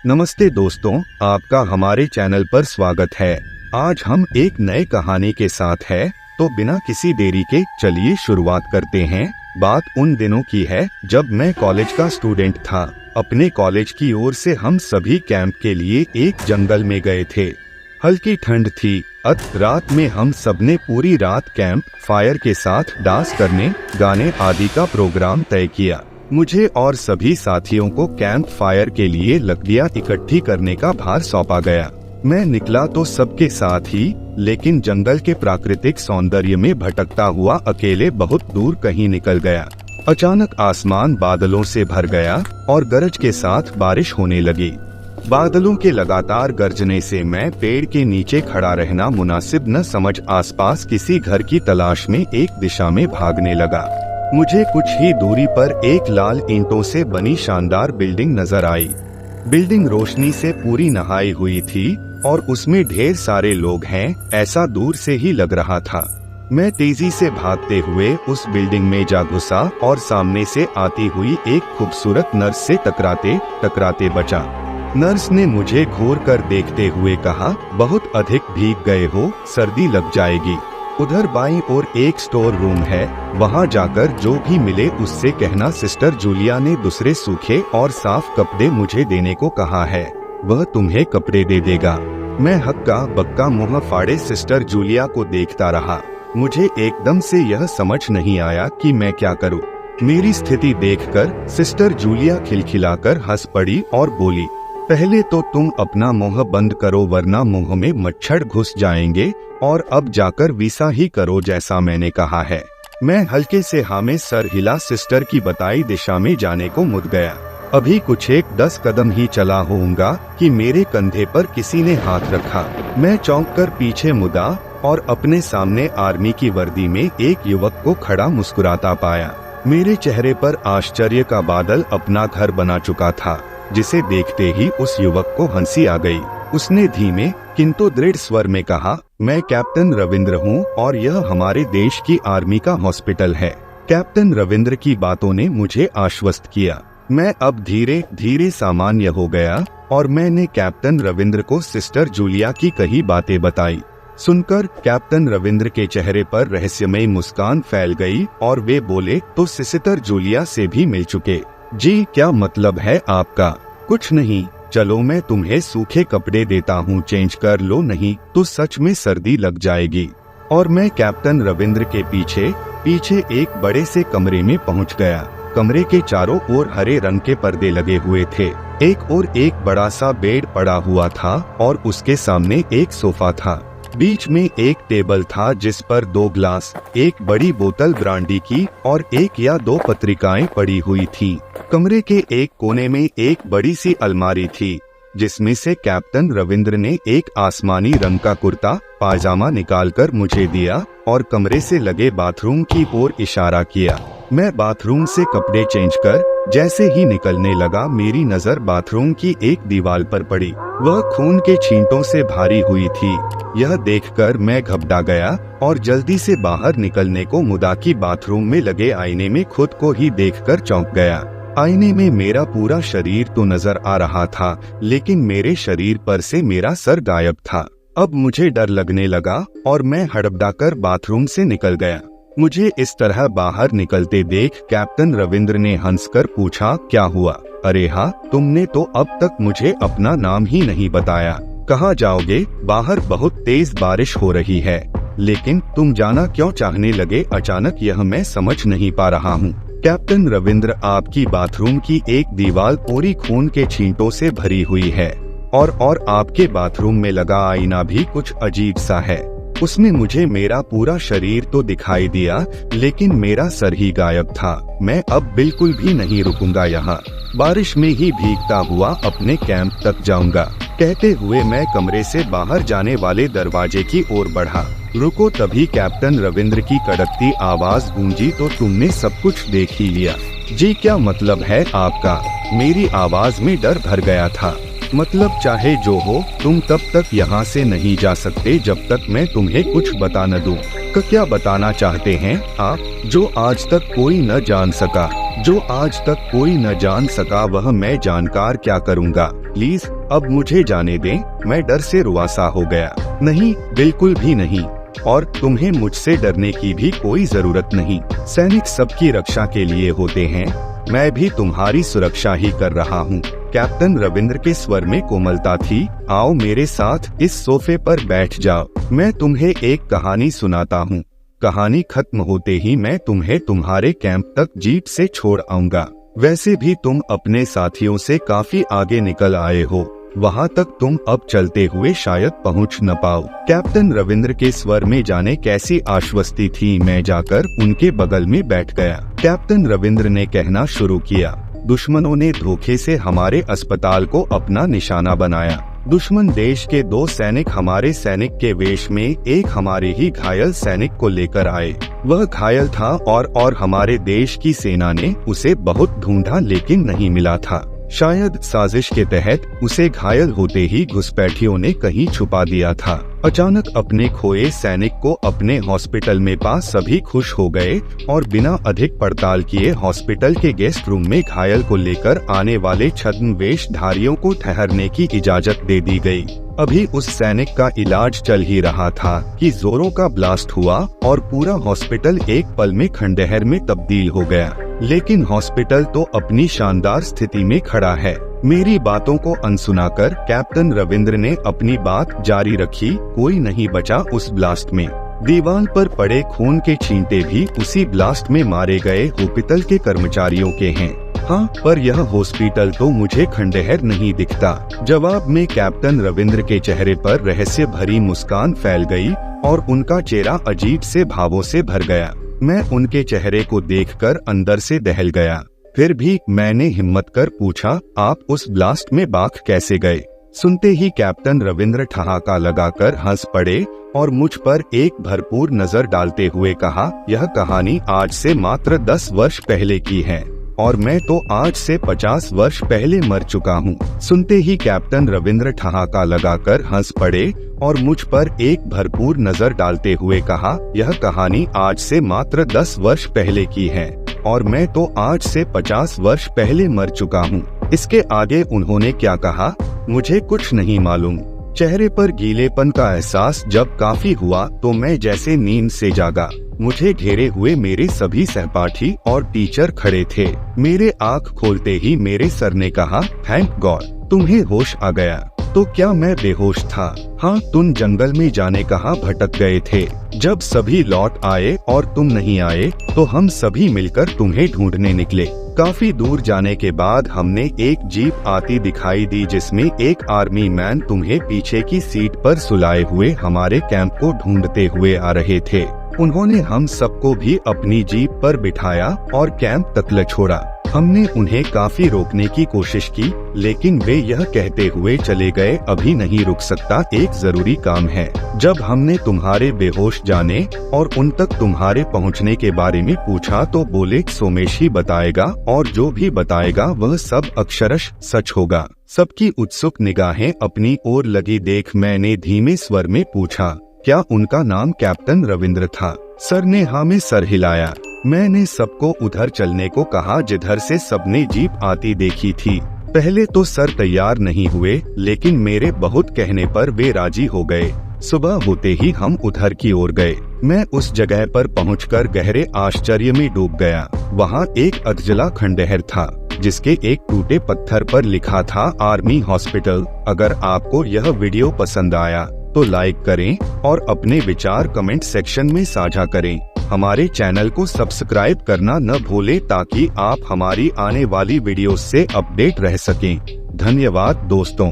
नमस्ते दोस्तों, आपका हमारे चैनल पर स्वागत है। आज हम एक नए कहानी के साथ है, तो बिना किसी देरी के चलिए शुरुआत करते हैं। बात उन दिनों की है जब मैं कॉलेज का स्टूडेंट था। अपने कॉलेज की ओर से हम सभी कैंप के लिए एक जंगल में गए थे। हल्की ठंड थी। रात में हम सबने पूरी रात कैंप फायर के साथ डांस करने, गाने आदि का प्रोग्राम तय किया। मुझे और सभी साथियों को कैंप फायर के लिए लकड़ियां इकट्ठी करने का भार सौंपा गया। मैं निकला तो सबके साथ ही, लेकिन जंगल के प्राकृतिक सौंदर्य में भटकता हुआ अकेले बहुत दूर कहीं निकल गया। अचानक आसमान बादलों से भर गया और गरज के साथ बारिश होने लगी। बादलों के लगातार गरजने से मैं पेड़ के नीचे खड़ा रहना मुनासिब न समझ आसपास किसी घर की तलाश में एक दिशा में भागने लगा। मुझे कुछ ही दूरी पर एक लाल ईंटों से बनी शानदार बिल्डिंग नजर आई। बिल्डिंग रोशनी से पूरी नहाई हुई थी और उसमें ढेर सारे लोग हैं, ऐसा दूर से ही लग रहा था। मैं तेजी से भागते हुए उस बिल्डिंग में जा घुसा और सामने से आती हुई एक खूबसूरत नर्स से टकराते टकराते बचा। नर्स ने मुझे घूर कर देखते हुए कहा, बहुत अधिक भीग गए हो, सर्दी लग जाएगी। उधर बाईं ओर एक स्टोर रूम है, वहां जाकर जो भी मिले उससे कहना सिस्टर जूलिया ने दूसरे सूखे और साफ कपड़े मुझे देने को कहा है, वह तुम्हें कपड़े दे देगा। मैं हक्का बक्का मुंह फाड़े सिस्टर जूलिया को देखता रहा। मुझे एकदम से यह समझ नहीं आया कि मैं क्या करूं। मेरी स्थिति देखकर सिस्टर जूलिया खिलखिलाकर हंस पड़ी और बोली, पहले तो तुम अपना मुंह बंद करो वरना मुंह में मच्छर घुस जाएंगे, और अब जाकर वीसा ही करो जैसा मैंने कहा है। मैं हल्के से हाँ में सर हिला सिस्टर की बताई दिशा में जाने को मुड़ गया। अभी कुछ 10 कदम ही चला होऊंगा कि मेरे कंधे पर किसी ने हाथ रखा। मैं चौंक कर पीछे मुड़ा और अपने सामने आर्मी की वर्दी में एक युवक को खड़ा मुस्कुराता पाया। मेरे चेहरे पर आश्चर्य का बादल अपना घर बना चुका था, जिसे देखते ही उस युवक को हंसी आ गई। उसने धीमे किंतु दृढ़ स्वर में कहा, मैं कैप्टन रविंद्र हूँ और यह हमारे देश की आर्मी का हॉस्पिटल है। कैप्टन रविंद्र की बातों ने मुझे आश्वस्त किया। मैं अब धीरे धीरे सामान्य हो गया और मैंने कैप्टन रविंद्र को सिस्टर जूलिया की कही बातें बताई। सुनकर कैप्टन रविंद्र के चेहरे पर रहस्यमय मुस्कान फैल गई और वे बोले, तो सिस्टर जूलिया से भी मिल चुके? जी, क्या मतलब है आपका? कुछ नहीं, चलो मैं तुम्हें सूखे कपड़े देता हूँ, चेंज कर लो, नहीं तो सच में सर्दी लग जाएगी। और मैं कैप्टन रविंद्र के पीछे पीछे एक बड़े से कमरे में पहुँच गया। कमरे के चारों ओर हरे रंग के पर्दे लगे हुए थे। एक और एक बड़ा सा बेड पड़ा हुआ था और उसके सामने एक सोफा था। बीच में एक टेबल था जिस पर 2 ग्लास, एक बड़ी बोतल ब्रांडी की और 1 या 2 पत्रिकाएं पड़ी हुई थीं। कमरे के एक कोने में एक बड़ी सी अलमारी थी, जिसमें से कैप्टन रविंद्र ने एक आसमानी रंग का कुर्ता पायजामा निकालकर मुझे दिया और कमरे से लगे बाथरूम की ओर इशारा किया। मैं बाथरूम से कपड़े चेंज कर जैसे ही निकलने लगा, मेरी नजर बाथरूम की एक दीवार पर पड़ी। वह खून के छींटों से भारी हुई थी। यह देखकर मैं घबरा गया और जल्दी से बाहर निकलने को मुड़ा कि बाथरूम में लगे आईने में खुद को ही देखकर चौंक गया। आईने में मेरा पूरा शरीर तो नजर आ रहा था, लेकिन मेरे शरीर पर से मेरा सर गायब था। अब मुझे डर लगने लगा और मैं हड़बड़ाकर बाथरूम से निकल गया। मुझे इस तरह बाहर निकलते देख कैप्टन रविंद्र ने हंसकर पूछा, क्या हुआ? अरे हाँ, तुमने तो अब तक मुझे अपना नाम ही नहीं बताया। कहाँ जाओगे? बाहर बहुत तेज बारिश हो रही है। लेकिन तुम जाना क्यों चाहने लगे अचानक, यह मैं समझ नहीं पा रहा हूँ। कैप्टन रविंद्र, आपकी बाथरूम की एक दीवार पूरी खून के छींटों से भरी हुई है और आपके बाथरूम में लगा आईना भी कुछ अजीब सा है। उसमें मुझे मेरा पूरा शरीर तो दिखाई दिया, लेकिन मेरा सर ही गायब था। मैं अब बिल्कुल भी नहीं रुकूंगा यहाँ, बारिश में ही भीगता हुआ अपने कैंप तक जाऊंगा। कहते हुए मैं कमरे से बाहर जाने वाले दरवाजे की ओर बढ़ा। रुको, तभी कैप्टन रविंद्र की कड़कती आवाज गूंजी, तो तुमने सब कुछ देख ही लिया? जी, क्या मतलब है आपका? मेरी आवाज में डर भर गया था। मतलब चाहे जो हो, तुम तब तक यहाँ से नहीं जा सकते जब तक मैं तुम्हें कुछ बता न दूं। क्या बताना चाहते हैं आप? जो आज तक कोई न जान सका, जो आज तक कोई न जान सका, वह मैं जानकर क्या करूँगा? प्लीज अब मुझे जाने दें, मैं डर से रुआसा हो गया। नहीं, बिल्कुल भी नहीं, और तुम्हें मुझसे डरने की भी कोई जरूरत नहीं। सैनिक सबकी रक्षा के लिए होते हैं, मैं भी तुम्हारी सुरक्षा ही कर रहा हूँ। कैप्टन रविंद्र के स्वर में कोमलता थी। आओ मेरे साथ इस सोफे पर बैठ जाओ, मैं तुम्हें एक कहानी सुनाता हूँ। कहानी खत्म होते ही मैं तुम्हें तुम्हारे कैंप तक जीप से छोड़ आऊंगा। वैसे भी तुम अपने साथियों से काफी आगे निकल आए हो, वहाँ तक तुम अब चलते हुए शायद पहुँच न पाओ। कैप्टन रविंद्र के स्वर में जाने कैसी आश्वस्ति थी। मैं जाकर उनके बगल में बैठ गया। कैप्टन रविंद्र ने कहना शुरू किया, दुश्मनों ने धोखे से हमारे अस्पताल को अपना निशाना बनाया। दुश्मन देश के 2 सैनिक हमारे सैनिक के वेश में एक हमारे ही घायल सैनिक को लेकर आए। वह घायल था और हमारे देश की सेना ने उसे बहुत ढूंढा लेकिन नहीं मिला था। शायद साजिश के तहत उसे घायल होते ही घुसपैठियों ने कहीं छुपा दिया था। अचानक अपने खोए सैनिक को अपने हॉस्पिटल में पा सभी खुश हो गए और बिना अधिक पड़ताल किए हॉस्पिटल के गेस्ट रूम में घायल को लेकर आने वाले छद्मवेशधारियों को ठहरने की इजाजत दे दी गई। अभी उस सैनिक का इलाज चल ही रहा था कि जोरों का ब्लास्ट हुआ और पूरा हॉस्पिटल एक पल में खंडहर में तब्दील हो गया। लेकिन हॉस्पिटल तो अपनी शानदार स्थिति में खड़ा है। मेरी बातों को अनसुना कर कैप्टन रविंद्र ने अपनी बात जारी रखी। कोई नहीं बचा उस ब्लास्ट में। दीवार पर पड़े खून के छींटे भी उसी ब्लास्ट में मारे गए हॉस्पिटल के कर्मचारियों के हैं। हाँ, पर यह हॉस्पिटल तो मुझे खंडहर नहीं दिखता। जवाब में कैप्टन रविंद्र के चेहरे पर रहस्य भरी मुस्कान फैल गई और उनका चेहरा अजीब से भावों से भर गया। मैं उनके चेहरे को देखकर अंदर से दहल गया। फिर भी मैंने हिम्मत कर पूछा, आप उस ब्लास्ट में बाग कैसे गए? सुनते ही कैप्टन रविंद्र ठहाका लगाकर हंस पड़े और मुझ पर एक भरपूर नजर डालते हुए कहा, यह कहानी आज से मात्र 10 वर्ष पहले की है और मैं तो आज से 50 वर्ष पहले मर चुका हूँ। सुनते ही कैप्टन रविंद्र ठहाका लगाकर हंस पड़े और मुझ पर एक भरपूर नजर डालते हुए कहा, यह कहानी आज से मात्र 10 वर्ष पहले की है और मैं तो आज से 50 वर्ष पहले मर चुका हूँ। इसके आगे उन्होंने क्या कहा मुझे कुछ नहीं मालूम। चेहरे पर गीलेपन का एहसास जब काफी हुआ तो मैं जैसे नींद से जागा। मुझे घेरे हुए मेरे सभी सहपाठी और टीचर खड़े थे। मेरे आँख खोलते ही मेरे सर ने कहा, थैंक गॉड तुम्हें होश आ गया। तो क्या मैं बेहोश था? हाँ, तुम जंगल में जाने कहाँ भटक गए थे। जब सभी लौट आए और तुम नहीं आए तो हम सभी मिलकर तुम्हें ढूंढने निकले। काफी दूर जाने के बाद हमने एक जीप आती दिखाई दी जिसमें एक आर्मी मैन तुम्हें पीछे की सीट पर सुलाए हुए हमारे कैंप को ढूंढते हुए आ रहे थे। उन्होंने हम सबको भी अपनी जीप पर बिठाया और कैंप तक ले छोड़ा। हमने उन्हें काफी रोकने की कोशिश की लेकिन वे यह कहते हुए चले गए, अभी नहीं रुक सकता, एक जरूरी काम है। जब हमने तुम्हारे बेहोश जाने और उन तक तुम्हारे पहुंचने के बारे में पूछा तो बोले सोमेश ही बताएगा और जो भी बताएगा वह सब अक्षरश सच होगा। सबकी उत्सुक निगाहें अपनी ओर लगी देख मैंने धीमे स्वर में पूछा, क्या उनका नाम कैप्टन रविंद्र था? सर ने हाँ में सर हिलाया। मैंने सबको उधर चलने को कहा जिधर से सबने जीप आती देखी थी। पहले तो सर तैयार नहीं हुए लेकिन मेरे बहुत कहने पर वे राजी हो गए। सुबह होते ही हम उधर की ओर गए। मैं उस जगह पर पहुंचकर गहरे आश्चर्य में डूब गया। वहाँ एक अधजला खंडहर था जिसके एक टूटे पत्थर पर लिखा था आर्मी हॉस्पिटल। अगर आपको यह वीडियो पसंद आया तो लाइक करें और अपने विचार कमेंट सेक्शन में साझा करें। हमारे चैनल को सब्सक्राइब करना न भूलें ताकि आप हमारी आने वाली वीडियोस से अपडेट रह सकें। धन्यवाद दोस्तों।